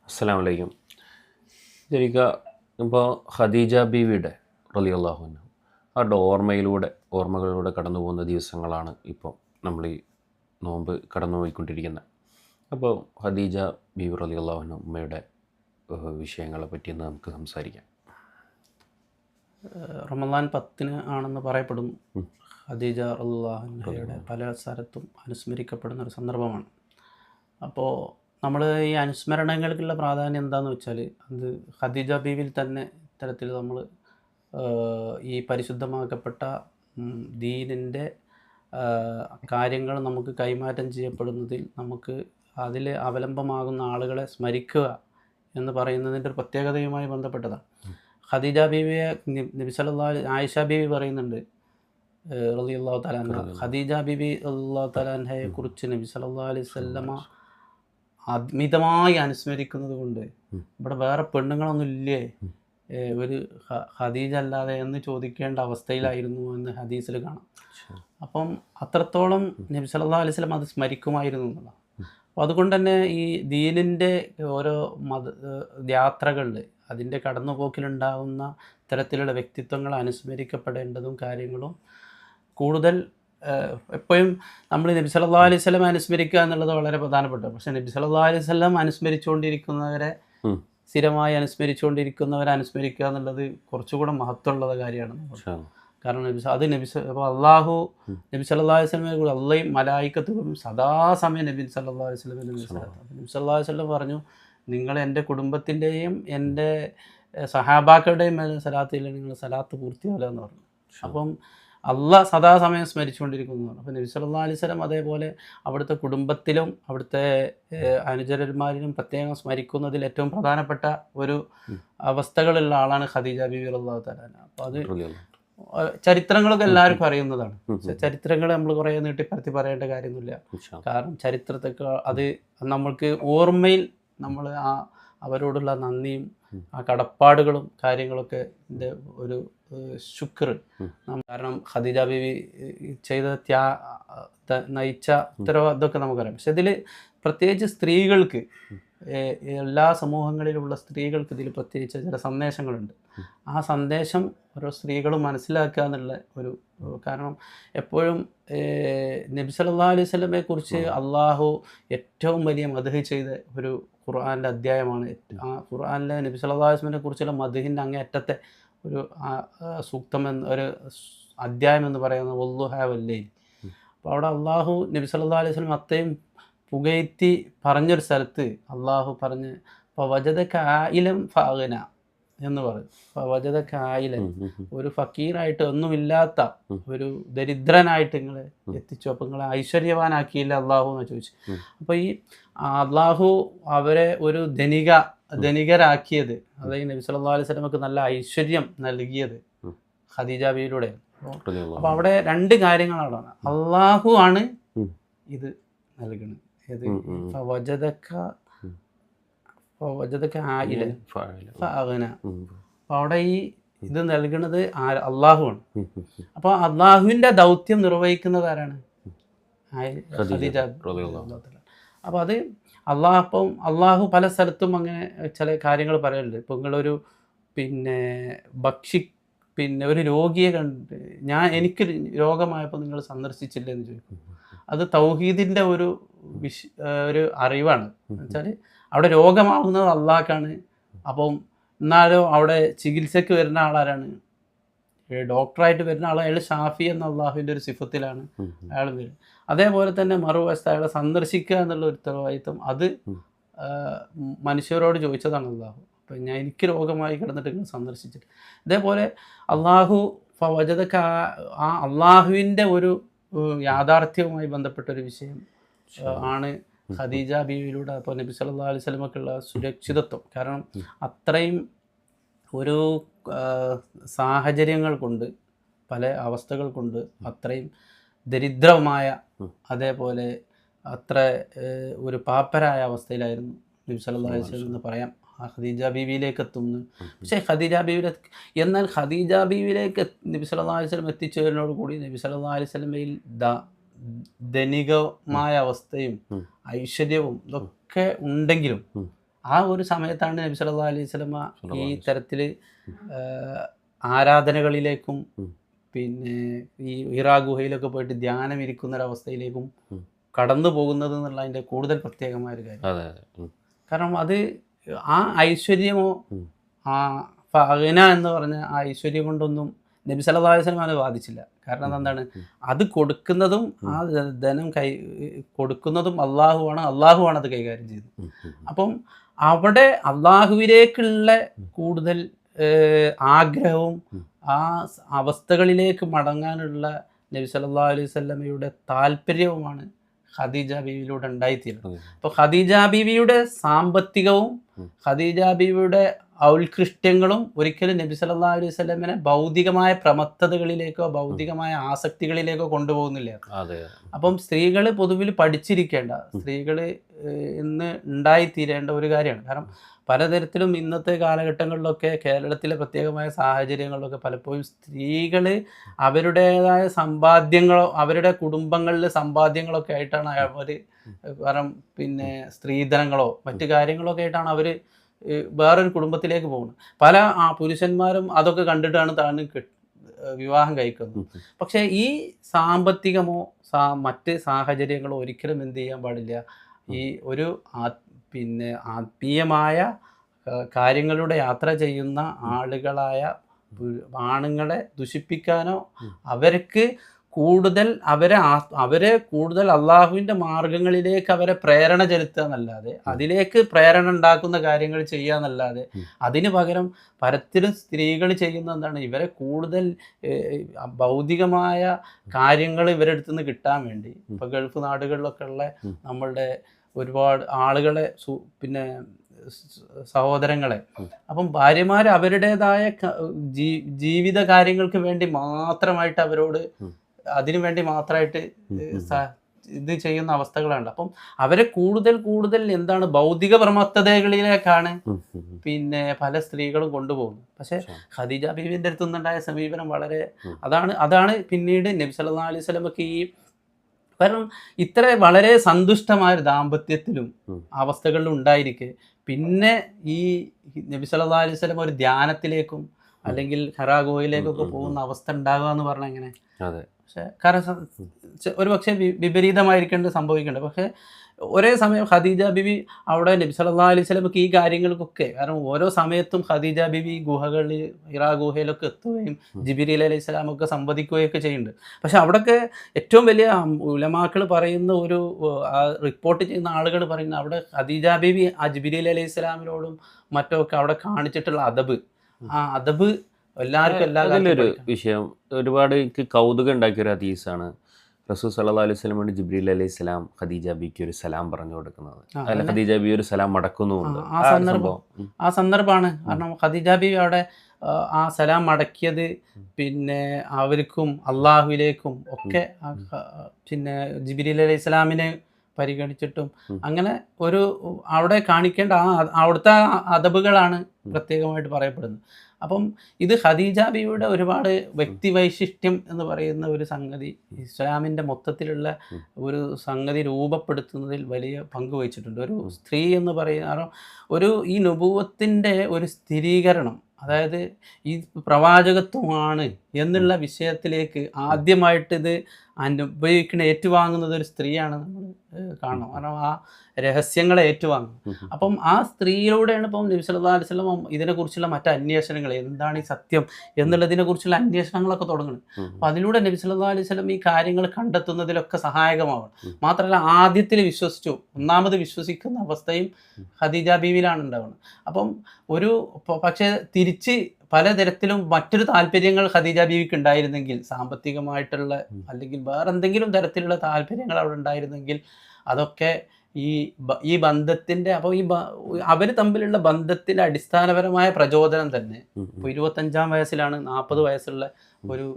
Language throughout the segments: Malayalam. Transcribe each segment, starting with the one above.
അസ്സലാമു അലൈക്കും. ശരിക്ക ഇപ്പോൾ ഖദീജ ബീവിയുടെ റളിയല്ലാഹു അൻഹ അവരുടെ ഓർമ്മകളിലൂടെ കടന്നു പോകുന്ന ദിവസങ്ങളാണ് ഇപ്പോൾ നമ്മൾ ഈ നോമ്പ് കടന്നു പോയിക്കൊണ്ടിരിക്കുന്നത്. അപ്പോൾ ഖദീജ ബീവി റളിയല്ലാഹു അൻഹ ഉമ്മയുടെ വിഷയങ്ങളെ പറ്റി ഒന്ന് നമുക്ക് സംസാരിക്കാം. റമദാൻ 10 ആണെന്ന് പറയപ്പെടുന്നു. ഖദീജ റളിയല്ലാഹു അൻഹയുടെ പല സ്ഥലത്തും അനുസ്മരിക്കപ്പെടുന്ന ഒരു സന്ദർഭമാണ്. അപ്പോൾ നമ്മൾ ഈ അനുസ്മരണങ്ങൾക്കുള്ള പ്രാധാന്യം എന്താണെന്ന് വെച്ചാൽ അത് ഖദീജ ബീവിയിൽ തന്നെ ഇത്തരത്തിൽ നമ്മൾ ഈ പരിശുദ്ധമാക്കപ്പെട്ട ദീനിൻ്റെ കാര്യങ്ങൾ നമുക്ക് കൈമാറ്റം ചെയ്യപ്പെടുന്നതിൽ നമുക്ക് അതിൽ അവലംബമാകുന്ന ആളുകളെ സ്മരിക്കുക എന്ന് പറയുന്നതിൻ്റെ ഒരു പ്രത്യേകതയുമായി ബന്ധപ്പെട്ടതാണ്. ഖദീജ ബീവിയെ നബി സല്ലല്ലാഹു അലൈഹി ആയിഷ ബീവി പറയുന്നുണ്ട് റളിയല്ലാഹു തആല അൻഹ. ഖദീജ ബീവി റളിയല്ലാഹു തആല അൻഹയെ കുറിച്ച് നബി സല്ലല്ലാഹു അലൈഹി വസല്ലമ അമിതമായി അനുസ്മരിക്കുന്നത് കൊണ്ട് ഇവിടെ വേറെ പെണ്ണുങ്ങളൊന്നും ഇല്ലേ ഒരു ഖദീജ അല്ലാതെ എന്ന് ചോദിക്കേണ്ട അവസ്ഥയിലായിരുന്നു എന്ന് ഹദീസിൽ കാണാം. അപ്പം അത്രത്തോളം നബി സല്ലല്ലാഹു അലൈഹി വസല്ലം അത് സ്മരിക്കുമായിരുന്നു എന്നുള്ളതാണ്. അപ്പോൾ അതുകൊണ്ട് തന്നെ ഈ ദീനിൻ്റെ ഓരോ യാത്രകളിൽ അതിൻ്റെ കടന്നുപോക്കിലുണ്ടാകുന്ന തരത്തിലുള്ള വ്യക്തിത്വങ്ങൾ അനുസ്മരിക്കപ്പെടേണ്ടതും കാര്യങ്ങളും കൂടുതൽ എപ്പോഴും നമ്മൾ നബി സല്ലല്ലാഹു അലൈഹി വസല്ലം അനുസ്മരിക്കുക എന്നുള്ളത് വളരെ പ്രധാനപ്പെട്ട. പക്ഷേ നബി സല്ലല്ലാഹു അലൈഹി വസല്ലം അനുസ്മരിച്ചുകൊണ്ടിരിക്കുന്നവരെ സ്ഥിരമായി അനുസ്മരിച്ചുകൊണ്ടിരിക്കുന്നവരെ അനുസ്മരിക്കുക എന്നുള്ളത് കുറച്ചുകൂടെ മഹത്വമുള്ള കാര്യമാണ്. കാരണം അപ്പോൾ അള്ളാഹു നബി സല്ലല്ലാഹു അലൈഹി വസല്ലമയെ കൂടി അള്ളയും മലായിക്കത്തും സദാസമയം നബി സല്ലല്ലാഹു അലൈഹി വസല്ലം നബി സല്ലല്ലാഹു അലൈഹി വസല്ലം പറഞ്ഞു, നിങ്ങൾ എൻ്റെ കുടുംബത്തിൻ്റെയും എൻ്റെ സഹാബാക്കളുടെയും മേലെ സലാത്തില്ല, നിങ്ങൾ സലാത്ത് പൂർത്തിയാവില്ല എന്ന് പറഞ്ഞു. അപ്പം അള്ളാഹ് സദാസമയം സ്മരിച്ചുകൊണ്ടിരിക്കുന്നു. അപ്പോൾ നബി സല്ലല്ലാഹു അലൈഹി വസല്ലം അതേപോലെ അവിടുത്തെ കുടുംബത്തിലും അവിടുത്തെ അനുചരന്മാരിലും പ്രത്യേകം സ്മരിക്കുന്നതിൽ ഏറ്റവും പ്രധാനപ്പെട്ട ഒരു അവസ്ഥകളുള്ള ആളാണ് ഖദീജ ബീവി റളിയല്ലാഹു തആല. അപ്പോൾ അത് ചരിത്രങ്ങളൊക്കെ എല്ലാവരും പറയുന്നതാണ്. ചരിത്രങ്ങൾ നമ്മൾ കുറേ നീട്ടിപ്പരത്തി പറയേണ്ട കാര്യമൊന്നുമില്ല. കാരണം ചരിത്രത്തൊക്കെ അത് നമ്മൾക്ക് ഓർമ്മയിൽ നമ്മൾ അവരോടുള്ള നന്ദിയും ആ കടപ്പാടുകളും കാര്യങ്ങളൊക്കെ ഒരു ശുക്ർ. കാരണം ഖദീജ ബീവി ചെയ്ത നയിച്ച ഉത്തരവാദിത്തമൊക്കെ നമുക്കറിയാം. പക്ഷെ ഇതിൽ പ്രത്യേകിച്ച് സ്ത്രീകൾക്ക്, എല്ലാ സമൂഹങ്ങളിലുള്ള സ്ത്രീകൾക്ക് ഇതിൽ പ്രത്യേകിച്ച് ചില സന്ദേശങ്ങളുണ്ട്. ആ സന്ദേശം ഓരോ സ്ത്രീകളും മനസ്സിലാക്കുക എന്നുള്ള ഒരു കാരണം എപ്പോഴും നബി സല്ലല്ലാഹു അലൈഹി വസല്ലമയെ കുറിച്ച് അള്ളാഹു ഏറ്റവും വലിയ മദ്ഹ് ചെയ്ത ഒരു ഖുർആൻ്റെ അധ്യായമാണ്. ആ ഖുർആനിലെ നബി സല്ലല്ലാഹു അലൈഹി വസല്ലമയെ കുറിച്ചുള്ള മദ്ഹിൻ്റെ അങ്ങേയറ്റത്തെ ഒരു സൂക്തം ഒരു അധ്യായം എന്ന് പറയുന്നത് വദ്ദുഹാ വല്ലൈൽ. അപ്പോൾ അവിടെ അള്ളാഹു നബി സല്ലല്ലാഹു അലൈഹി വസല്ലം അത്രയും പുകഴ്ത്തി പറഞ്ഞൊരു സ്ഥലത്ത് അള്ളാഹു പറഞ്ഞ് ഫവജദക ആയിലൻ ഫഅഗ്ന എന്ന് പറയും. ഫവജദക ആയിലൻ, ഒരു ഫക്കീറായിട്ട് ഒന്നുമില്ലാത്ത ഒരു ദരിദ്രനായിട്ട് നിങ്ങളെ എത്തിച്ചു, അപ്പോൾ നിങ്ങളെ ഐശ്വര്യവാനാക്കിയില്ല അള്ളാഹു എന്ന് ചോദിച്ചു. അപ്പോൾ ഈ അള്ളാഹു അവരെ ഒരു ധനികരാക്കിയത്, അതായത് നബി സല്ലല്ലാഹു അലൈഹി വസല്ലമക്ക് നല്ല ഐശ്വര്യം നൽകിയത് ഖദീജ ബീവിയിലൂടെ. അപ്പോൾ അവിടെ രണ്ട് കാര്യങ്ങളാണ്. അള്ളാഹു ആണ് ഇത് നൽകുന്നത്. അവിടെ ഈ ഇത് നൽകുന്നത് അള്ളാഹുവാണ്. അപ്പോൾ അള്ളാഹുവിൻ്റെ ദൗത്യം നിർവഹിക്കുന്നത് ആരാണ്? ഖദീജ. അപ്പോൾ അത് അള്ളാഹു പല സ്ഥലത്തും അങ്ങനെ ചില കാര്യങ്ങൾ പറയലുണ്ട്. ഇപ്പോൾ നിങ്ങളൊരു ഒരു രോഗിയെ കണ്ട് എനിക്ക് രോഗമായപ്പോൾ നിങ്ങൾ സന്ദർശിച്ചില്ല എന്ന് ചോദിക്കും. അത് തൗഹീദിൻ്റെ ഒരു അറിവാണ്. എന്നുവെച്ചാൽ അവിടെ രോഗമാകുന്നത് അള്ളാഹ്ക്കാണ്. അപ്പം എന്നാലും അവിടെ ചികിത്സയ്ക്ക് വരുന്ന ആളാരാണ്? ഡോക്ടറായിട്ട് വരുന്ന ആൾ, അയാൾ ഷാഫി എന്ന അള്ളാഹുവിൻ്റെ ഒരു സിഫത്തിലാണ് അയാൾ വരുന്നത്. അതേപോലെ തന്നെ മറുവശത്ത് അയാളെ സന്ദർശിക്കുക എന്നുള്ള ഒരു ഉത്തരവാദിത്വം അത് മനുഷ്യരോട് ചോദിച്ചതാണ് അള്ളാഹു. അപ്പം എനിക്ക് രോഗമായി കിടന്നിട്ട് നിങ്ങൾ സന്ദർശിച്ചിട്ട്. അതേപോലെ അള്ളാഹു വജദക, ആ അള്ളാഹുവിൻ്റെ ഒരു യാഥാർത്ഥ്യവുമായി ബന്ധപ്പെട്ടൊരു വിഷയം ആണ് ഖദീജ ബീവിയിലൂടെ. അപ്പോൾ നബി സല്ലല്ലാഹു അലൈഹി വസല്ലമക്കുള്ള സുരക്ഷിതത്വം, കാരണം അത്രയും ഒരു സാഹചര്യങ്ങൾ കൊണ്ട്, പല അവസ്ഥകൾ കൊണ്ട് അത്രയും ദരിദ്രമായ, അതേപോലെ അത്ര ഒരു പാപ്പരായ അവസ്ഥയിലായിരുന്നു നബി സല്ലല്ലാഹു അലൈഹി വസല്ലം എന്ന് പറയാം. ഖദീജ ബീവിയിലേക്ക് എത്തുന്നു. പക്ഷേ എന്നാൽ ഖദീജ ബീവിയിലേക്ക് നബി സല്ലല്ലാഹു അലൈഹി വസല്ലം എത്തിച്ചതിനോട് കൂടി നബി സല്ലല്ലാഹു അലൈഹി വസല്ലമയിൽ ധനികമായ അവസ്ഥയും ഐശ്വര്യവും ഇതൊക്കെ ഉണ്ടെങ്കിലും ആ ഒരു സമയത്താണ് നബി സല്ലല്ലാഹു അലൈഹി വസല്ലമ ഈ തരത്തിൽ ആരാധനകളിലേക്കും പിന്നെ ഈ ഹിറാ ഗുഹയിലൊക്കെ പോയിട്ട് ധ്യാനം ഇരിക്കുന്ന ഒരവസ്ഥയിലേക്കും കടന്നു പോകുന്നത് എന്നുള്ള അതിൻ്റെ കൂടുതൽ പ്രത്യേകമായ ഒരു കാര്യം. കാരണം അത് ആ ഐശ്വര്യമോ ആ ഫഅഗ്ന എന്ന് പറഞ്ഞ ആ ഐശ്വര്യം കൊണ്ടൊന്നും നബി സല്ലല്ലാഹു അലൈഹി വസല്ലം അത് ബാധിച്ചില്ല. കാരണം എന്താണ്, അത് കൊടുക്കുന്നതും ആ ധനം കൊടുക്കുന്നതും അള്ളാഹുവാണ് അത് കൈകാര്യം ചെയ്തത്. അപ്പം അവിടെ അള്ളാഹുവിലേക്കുള്ള കൂടുതൽ ആഗ്രഹവും ആ അവസ്ഥകളിലേക്ക് മടങ്ങാനുള്ള നബി സല്ലല്ലാഹു അലൈഹി വസല്ലമയുടെ താല്പര്യവുമാണ് ഖദീജ ബീവിയിലൂടെ ഉണ്ടായിത്തീരുന്നത്. അപ്പോൾ ഖദീജ ബീവിയുടെ സാമ്പത്തികവും ഖദീജ ബീവിയുടെ ഔത്കൃഷ്ടങ്ങളും ഒരിക്കലും നബി സല്ലല്ലാഹു അലൈഹി വസല്ലമയെ ഭൗതികമായ പ്രമത്തതകളിലേക്കോ ഭൗതികമായ ആസക്തികളിലേക്കോ കൊണ്ടുപോകുന്നില്ല. അപ്പം സ്ത്രീകൾ പൊതുവിൽ പഠിച്ചിരിക്കേണ്ട, സ്ത്രീകൾ ഇന്ന് ഉണ്ടായിത്തീരേണ്ട ഒരു കാര്യമാണ്. കാരണം പലതരത്തിലും ഇന്നത്തെ കാലഘട്ടങ്ങളിലൊക്കെ കേരളത്തിലെ പ്രത്യേകമായ സാഹചര്യങ്ങളിലൊക്കെ പലപ്പോഴും സ്ത്രീകൾ അവരുടേതായ സമ്പാദ്യങ്ങളോ അവരുടെ കുടുംബങ്ങളിലെ സമ്പാദ്യങ്ങളൊക്കെ ആയിട്ടാണ് അവർ, കാരണം പിന്നെ സ്ത്രീധനങ്ങളോ മറ്റു കാര്യങ്ങളൊക്കെ ആയിട്ടാണ് അവർ വേറൊരു കുടുംബത്തിലേക്ക് പോകുന്നത്. പല പുരുഷന്മാരും അതൊക്കെ കണ്ടിട്ടാണ് താൻ വിവാഹം കഴിക്കുന്നത്. പക്ഷേ ഈ സാമ്പത്തികമോ മറ്റ് സാഹചര്യങ്ങളോ ഒരിക്കലും എന്ത് ചെയ്യാൻ പാടില്ല, ഈ ഒരു പിന്നെ ആത്മീയമായ കാര്യങ്ങളുടെ യാത്ര ചെയ്യുന്ന ആണുങ്ങളെ ദുഷിപ്പിക്കാനോ അവർക്ക് അവരെ കൂടുതൽ അള്ളാഹുവിൻ്റെ മാർഗങ്ങളിലേക്ക് അവരെ പ്രേരണ ചെലുത്തുക എന്നല്ലാതെ, അതിലേക്ക് പ്രേരണ ഉണ്ടാക്കുന്ന കാര്യങ്ങൾ ചെയ്യുക എന്നല്ലാതെ, അതിന് പകരം പരത്തിലും സ്ത്രീകൾ ചെയ്യുന്ന എന്താണ്, ഇവരെ കൂടുതൽ ഭൗതികമായ കാര്യങ്ങൾ ഇവരുടെ അടുത്ത് നിന്ന് കിട്ടാൻ വേണ്ടി. ഇപ്പോൾ ഗൾഫ് നാടുകളിലൊക്കെ ഉള്ള നമ്മളുടെ ഒരുപാട് ആളുകളെ പിന്നെ സഹോദരങ്ങളെ, അപ്പം ഭാര്യമാർ അവരുടേതായ ജീവിത കാര്യങ്ങൾക്ക് വേണ്ടി മാത്രമായിട്ട് അവരോട് അതിനു വേണ്ടി മാത്രമായിട്ട് ഇത് ചെയ്യുന്ന അവസ്ഥകളുണ്ട്. അപ്പം അവരെ കൂടുതൽ എന്താണ് ഭൗതിക പ്രമത്തതകളിലേക്കാണ് പിന്നെ പല സ്ത്രീകളും കൊണ്ടുപോകുന്നത്. പക്ഷെ ഖദീജ ബീവിൻ്റെ അടുത്ത് നിന്നുണ്ടായ സമീപനം വളരെ അതാണ് പിന്നീട് നബി സല്ലല്ലാഹു അലൈഹി വസല്ലമക്ക് ഈ, കാരണം ഇത്ര വളരെ സന്തുഷ്ടമായ ദാമ്പത്യത്തിലും അവസ്ഥകളിലും ഉണ്ടായിരിക്കെ പിന്നെ ഈ നബി സല്ലല്ലാഹു അലൈഹി വസല്ലം ഒരു ധ്യാനത്തിലേക്കും അല്ലെങ്കിൽ ഹിറാ ഗുഹയിലേക്കൊക്കെ പോകുന്ന അവസ്ഥ ഉണ്ടാകുക എന്ന് പറഞ്ഞാൽ എങ്ങനെ? പക്ഷേ കാരണം ഒരു പക്ഷേ വിപരീതമായിരിക്കേണ്ടത് സംഭവിക്കേണ്ടത്. പക്ഷേ ഒരേ സമയം ഖദീജ ബിബി അവിടെ നബി സല്ലല്ലാഹു അലൈഹി വസല്ലമക്ക് ഈ കാര്യങ്ങൾക്കൊക്കെ, കാരണം ഓരോ സമയത്തും ഖദീജ ബിബി ഗുഹകളിൽ ഹിറാ ഗുഹയിലൊക്കെ എത്തുകയും ജിബ്രീൽ അലൈഹി സ്വലാമൊക്കെ സംവദിക്കുകയൊക്കെ ചെയ്യുന്നുണ്ട്. പക്ഷെ അവിടെയൊക്കെ ഏറ്റവും വലിയ ഉലമാക്കൾ പറയുന്ന ഒരു റിപ്പോർട്ട് ചെയ്യുന്ന ആളുകൾ പറയുന്ന അവിടെ ഖദീജ ബിബി ആ ജിബ്രീൽ അലൈഹി സ്വലാമിനോടും മറ്റൊക്കെ അവിടെ കാണിച്ചിട്ടുള്ള ആ അദബ് എല്ലാവർക്കും അതിലൊരു വിഷയം ഒരുപാട് എനിക്ക് കൗതുകം ഉണ്ടാക്കിയൊരു ഹദീസാണ്. റസൂൽ സല്ലല്ലാഹു അലൈഹി വസല്ലമയോട് ജിബ്രീൽ അലൈഹി സ്വലാം ഖദീജ ബിക്ക് ഒരു സലാം പറഞ്ഞു കൊടുക്കുന്നത്, അല്ല ഖദീജ ബി ഒരു സലാം മടക്കുന്നുമുണ്ട്. ആ സന്ദർഭമാണ്. കാരണം ഖദീജ ബി അവിടെ ആ സലാം മടക്കിയത് പിന്നെ അവർക്കും അള്ളാഹുവിലേക്കും ഒക്കെ പിന്നെ ജിബ്രീൽ അലൈഹി സ്വലാമിനെ പരിഗണിച്ചിട്ടും അങ്ങനെ ഒരു അവിടെ കാണിക്കേണ്ട അവിടുത്തെ അദബുകളാണ് പ്രത്യേകമായിട്ട് പറയപ്പെടുന്നത്. അപ്പം ഇത് ഖദീജ ബിയുടെ ഒരുപാട് വ്യക്തിവൈശിഷ്ട്യം എന്ന് പറയുന്ന ഒരു സംഗതി ഇസ്ലാമിൻ്റെ മൊത്തത്തിലുള്ള ഒരു സംഗതി രൂപപ്പെടുത്തുന്നതിൽ വലിയ പങ്ക് വഹിച്ചിട്ടുണ്ട്. ഒരു സ്ത്രീ എന്ന് പറയുന്ന ഈ നുബുവത്തിൻ്റെ ഒരു സ്ഥിരീകരണം, അതായത് ഈ പ്രവാചകത്വമാണ് എന്നുള്ള വിഷയത്തിലേക്ക് ആദ്യമായിട്ട് ഇത് അനുഭവിക്കുന്ന ഏറ്റുവാങ്ങുന്നത് ഒരു സ്ത്രീയാണ് നമ്മൾ കാണണം. കാരണം ആ രഹസ്യങ്ങളെ ഏറ്റുവാങ്ങും. അപ്പം ആ സ്ത്രീയിലൂടെയാണ് ഇപ്പം നബി സല്ലല്ലാഹു അലൈഹി വസല്ലം ഇതിനെക്കുറിച്ചുള്ള മറ്റ് അന്വേഷണങ്ങൾ, എന്താണ് ഈ സത്യം എന്നുള്ളതിനെക്കുറിച്ചുള്ള അന്വേഷണങ്ങളൊക്കെ തുടങ്ങുന്നത്. അപ്പം അതിലൂടെ നബി സല്ലല്ലാഹു അലൈഹി വസല്ലം ഈ കാര്യങ്ങൾ കണ്ടെത്തുന്നതിലൊക്കെ സഹായകമാവണം. മാത്രമല്ല ആദ്യത്തിൽ വിശ്വസിച്ചു, ഒന്നാമത് വിശ്വസിക്കുന്ന അവസ്ഥയും ഖദീജ ബീവിയിലാണ് ഉണ്ടാവുന്നത്. അപ്പം പക്ഷേ തിരിച്ച് പലതരത്തിലും മറ്റൊരു താല്പര്യങ്ങൾ ഖദീജ ബീവിക്ക് ഉണ്ടായിരുന്നെങ്കിൽ, സാമ്പത്തികമായിട്ടുള്ള അല്ലെങ്കിൽ വേറെ എന്തെങ്കിലും തരത്തിലുള്ള താല്പര്യങ്ങൾ അവിടെ ഉണ്ടായിരുന്നെങ്കിൽ അതൊക്കെ ഈ ബന്ധത്തിൻ്റെ, അപ്പോൾ അവർ തമ്മിലുള്ള ബന്ധത്തിൻ്റെ അടിസ്ഥാനപരമായ പ്രചോദനം തന്നെ ഇപ്പോൾ 25-ാം വയസ്സിലാണ് 40 വയസ്സുള്ള ഒരു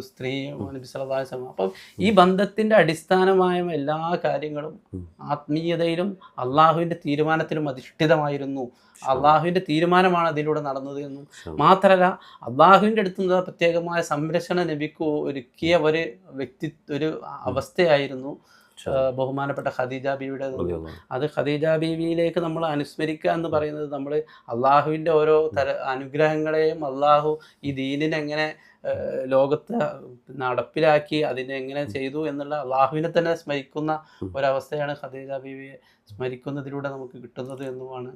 സ്ത്രീ നബി സല്ലല്ലാഹു അലൈഹി വസല്ലം. അപ്പം ഈ ബന്ധത്തിൻ്റെ അടിസ്ഥാനമായ എല്ലാ കാര്യങ്ങളും ആത്മീയതയിലും അള്ളാഹുവിൻ്റെ തീരുമാനത്തിലും അധിഷ്ഠിതമായിരുന്നു. അള്ളാഹുവിൻ്റെ തീരുമാനമാണ് അതിലൂടെ നടന്നത് എന്നും മാത്രമല്ല അള്ളാഹുവിൻ്റെ അടുത്ത് നിന്ന് പ്രത്യേകമായ സംരക്ഷണ നബിക്ക് ഒരുക്കിയ ഒരു അവസ്ഥയായിരുന്നു ബഹുമാനപ്പെട്ട ഖദീജ ബീവിയുടെ റളിയല്ലാഹു അൻഹ. അത് ഖദീജ ബീവിയിലേക്ക് നമ്മൾ അനുസ്മരിക്കുക എന്ന് പറയുന്നത് നമ്മൾ അള്ളാഹുവിൻ്റെ ഓരോ അനുഗ്രഹങ്ങളെയും അള്ളാഹു ഈ ദീനിനെ എങ്ങനെ ലോകത്ത് നടപ്പിലാക്കി അതിനെ എങ്ങനെ ചെയ്തു എന്നുള്ള അള്ളാഹുവിനെ തന്നെ സ്മരിക്കുന്ന ഒരവസ്ഥയാണ് ഖദീജ ബീവിയെ സ്മരിക്കുന്നതിലൂടെ നമുക്ക് കിട്ടുന്നത് എന്നുമാണ്